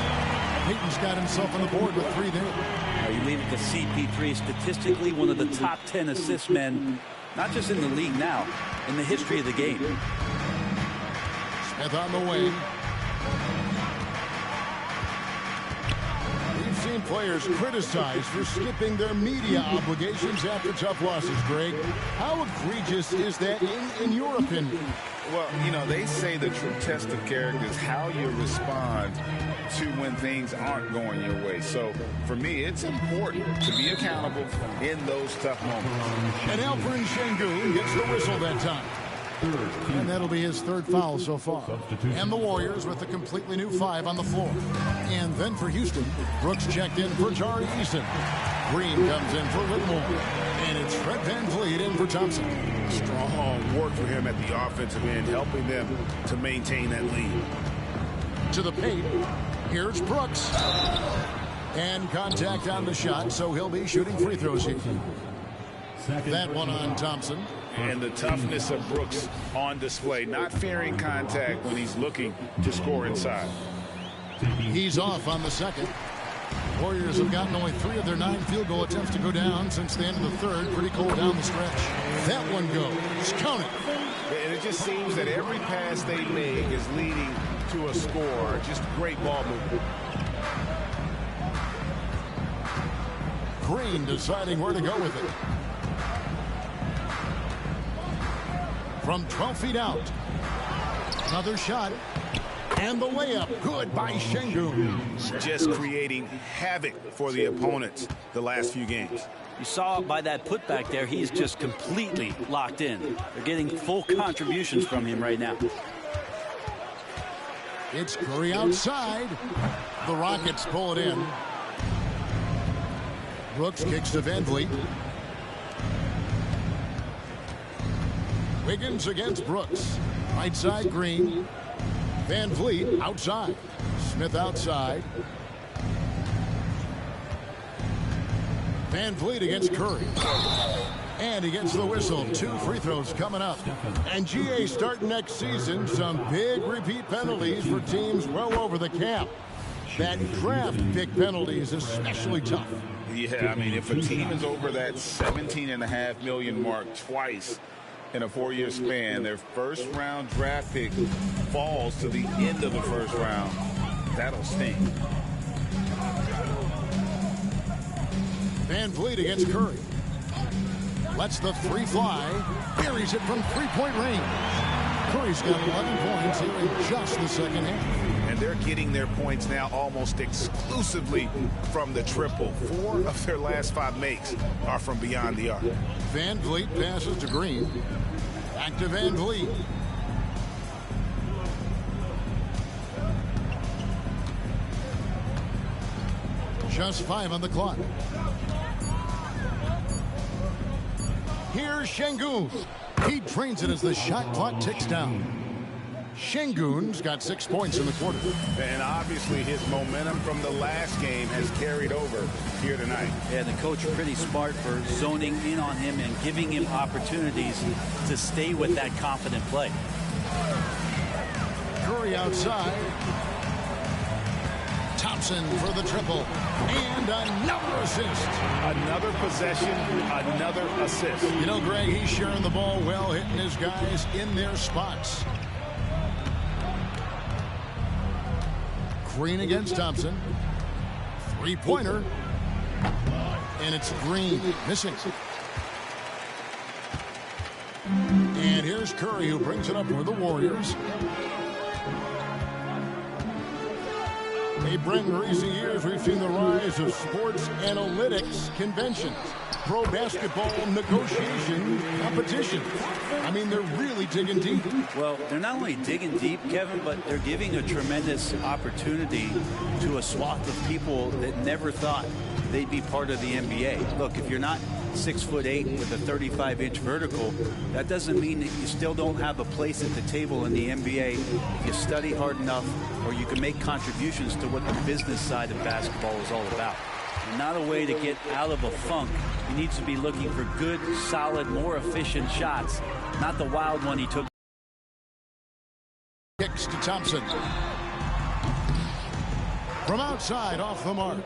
Payton's got himself on the board with 3 there. You leave it to CP3, statistically one of the top 10 assist men, not just in the league now, in the history of the game. Smith on the wing. We've seen players criticized for skipping their media obligations after tough losses, Greg. How egregious is that in your opinion? Well, you know, they say the true test of character is how you respond to when things aren't going your way. So, for me, it's important to be accountable in those tough moments. And Alperen Şengün gets the whistle that time. And that'll be his 3rd foul so far. And the Warriors with a completely new 5 on the floor. And then for Houston, Brooks checked in for Tari Eason. Green comes in for Whitmore. And it's Fred VanVleet in for Thompson. Strong work for him at the offensive end, helping them to maintain that lead. To the paint. Here's Brooks. And contact on the shot, so he'll be shooting free throws here. That one on Thompson. And the toughness of Brooks on display, not fearing contact when he's looking to score inside. He's off on the second. Warriors have gotten only 3 of their 9 field goal attempts to go down since the end of the third. Pretty cold down the stretch. That one goes. Count it. And it just seems that every pass they make is leading to a score. Just great ball movement. Green deciding where to go with it. From 12 feet out. Another shot. And the layup. Good by Şengün. Just creating havoc for the opponents the last few games. You saw by that putback there, he's just completely locked in. They're getting full contributions from him right now. It's Curry outside. The Rockets pull it in. Brooks kicks to VanVleet. Wiggins against Brooks. Right side Green. VanVleet outside. Smith outside. VanVleet against Curry. And he gets the whistle. 2 free throws coming up. And GA starting next season, some big repeat penalties for teams well over the cap. That draft pick penalty is especially tough. Yeah, I mean, if a team is over that $17.5 million mark twice in a 4-year span, their first-round draft pick falls to the end of the first round. That'll sting. VanVleet against Curry. Lets the 3 fly. Buries it from 3-point range. Curry's got 11 points here in just the second half. And they're getting their points now almost exclusively from the triple. 4 of their last 5 makes are from beyond the arc. VanVleet passes to Green. Back to VanVleet. Just 5 on the clock. Here's Şengün. He drains it as the shot clock ticks down. Şengün's got 6 points in the quarter. And obviously his momentum from the last game has carried over here tonight. Yeah, the coach pretty smart for zoning in on him and giving him opportunities to stay with that confident play. Curry outside. Thompson for the triple. And another assist. Another possession, another assist. You know, Greg, he's sharing the ball well, hitting his guys in their spots. Green against Thompson. Three-pointer. And it's Green missing. And here's Curry, who brings it up for the Warriors. Hey, Brent, in recent years, we've seen the rise of sports analytics conventions, pro basketball negotiation competition. I mean, they're really digging deep. Well, they're not only digging deep, Kevin, but they're giving a tremendous opportunity to a swath of people that never thought they'd be part of the NBA. Look, if you're not 6'8" with a 35-inch vertical, that doesn't mean that you still don't have a place at the table in the NBA if you study hard enough, or you can make contributions to what the business side of basketball is all about. And not a way to get out of a funk. He needs to be looking for good, solid, more efficient shots, not the wild one he took. Kicks to Thompson. From outside, off the mark.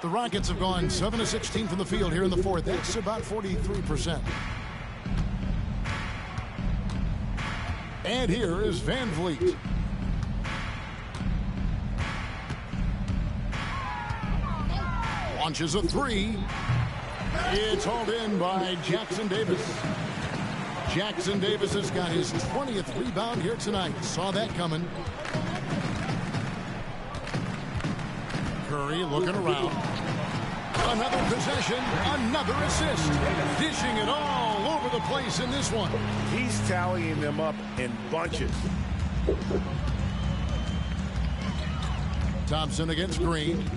The Rockets have gone 7 of 16 from the field here in the fourth. That's about 43%. And here is Van Vliet. Launches a three. It's hauled in by Jackson Davis. Jackson Davis has got his 20th rebound here tonight. Saw that coming. Curry looking around. Another possession, another assist. Dishing it all over the place in this one. He's tallying them up in bunches. Thompson against Green.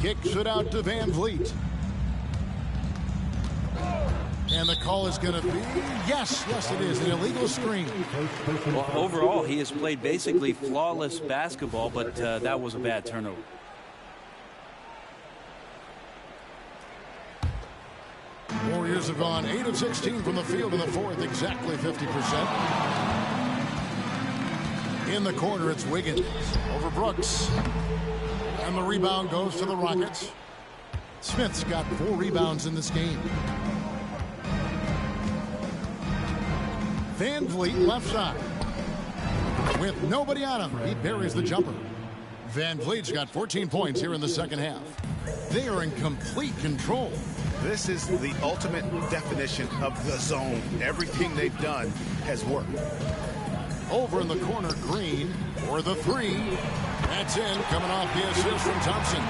Kicks it out to Van Vliet. And the call is going to be, yes, it is, an illegal screen. Well, overall, he has played basically flawless basketball, but that was a bad turnover. Warriors have gone 8 of 16 from the field in the fourth, exactly 50%. In the corner, it's Wiggins over Brooks. And the rebound goes to the Rockets. Smith's got 4 rebounds in this game. Van Vliet left side. With nobody on him, he buries the jumper. Van Vliet's got 14 points here in the second half. They are in complete control. This is the ultimate definition of the zone. Everything they've done has worked. Over in the corner, Green for the three. That's in, coming off the assist from Thompson.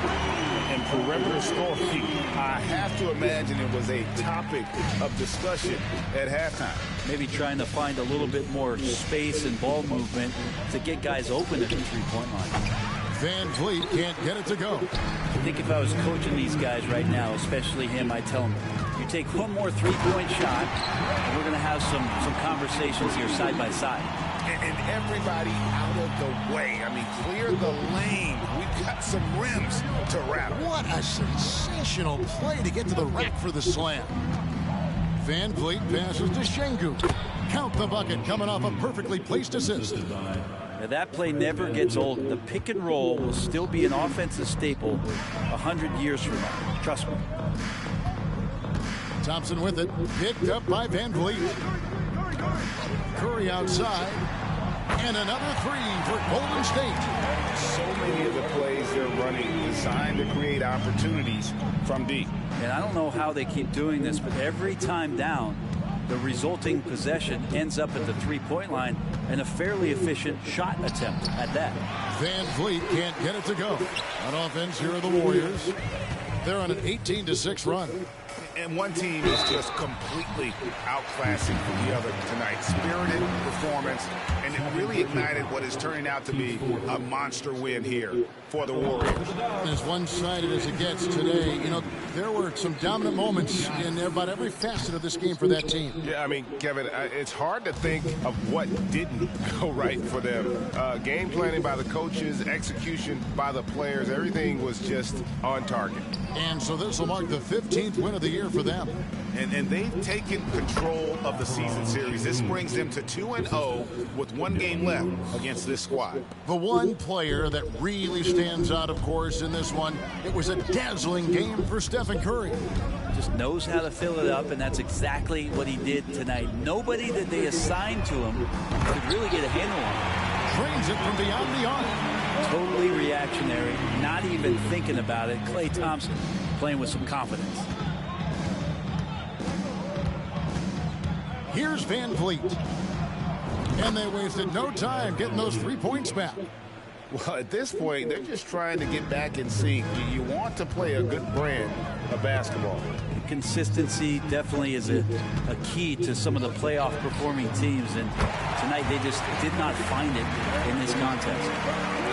And perimeter scoring, I have to imagine it was a topic of discussion at halftime. Maybe trying to find a little bit more space and ball movement to get guys open at the three-point line. Van Vliet can't get it to go. I think if I was coaching these guys right now, especially him, I'd tell him, you take one more three-point shot, and we're going to have some conversations here side by side. And everybody out of the way. I mean, clear the lane. We've got some rims to rattle. What a sensational play to get to the rack for the slam. Van Vliet passes to Şengün. Count the bucket coming off a perfectly placed assist. Now that play never gets old. The pick and roll will still be an offensive staple 100 years from now. Trust me. Thompson with it. Picked up by Van Vliet. Curry outside. And another three for Golden State. So many of the plays they're running designed to create opportunities from deep. And I don't know how they keep doing this, but every time down, the resulting possession ends up at the three-point line and a fairly efficient shot attempt at that. Van Vliet can't get it to go. On offense, here are the Warriors. They're on an 18-6 run. And one team is just completely outclassing the other tonight. Spirited performance, and it really ignited what is turning out to be a monster win here for the Warriors. As one-sided as it gets today, you know, there were some dominant moments in about every facet of this game for that team. Yeah, I mean, Kevin, it's hard to think of what didn't go right for them. Game planning by the coaches, execution by the players, everything was just on target. And so this will mark the 15th win of the year for them. And they've taken control of the season series. This brings them to 2-0 with one game left against this squad. The one player that really stands out, of course, in this one, it was a dazzling game for Stephen Curry. Just knows how to fill it up, and that's exactly what he did tonight. Nobody that they assigned to him could really get a handle on him. Drains it from beyond the arc. Totally reactionary, not even thinking about it. Klay Thompson playing with some confidence. Here's Van Vliet. And they wasted no time getting those 3 points back. Well, at this point, they're just trying to get back in sync. You want to play a good brand of basketball. Consistency definitely is a key to some of the playoff performing teams, and tonight they just did not find it in this contest.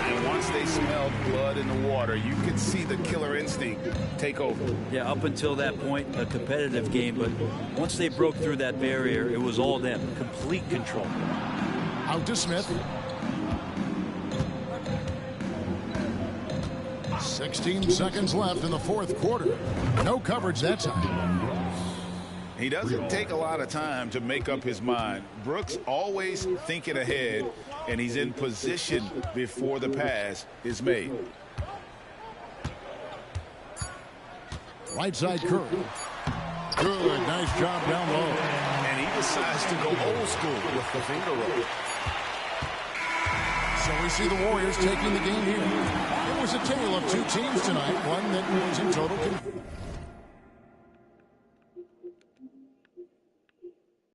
And once they smelled blood in the water, you could see the killer instinct take over. Yeah, up until that point, a competitive game, but once they broke through that barrier, it was all them. Complete control. Out to Smith. 16 seconds left in the fourth quarter. No coverage that time. He doesn't take a lot of time to make up his mind. Brooks always thinking ahead, and he's in position before the pass is made. Right side Curry. Good, nice job down low. And he decides to go old school with the finger roll. So we see the Warriors taking the game here. It was a tale of two teams tonight, one that was in total control.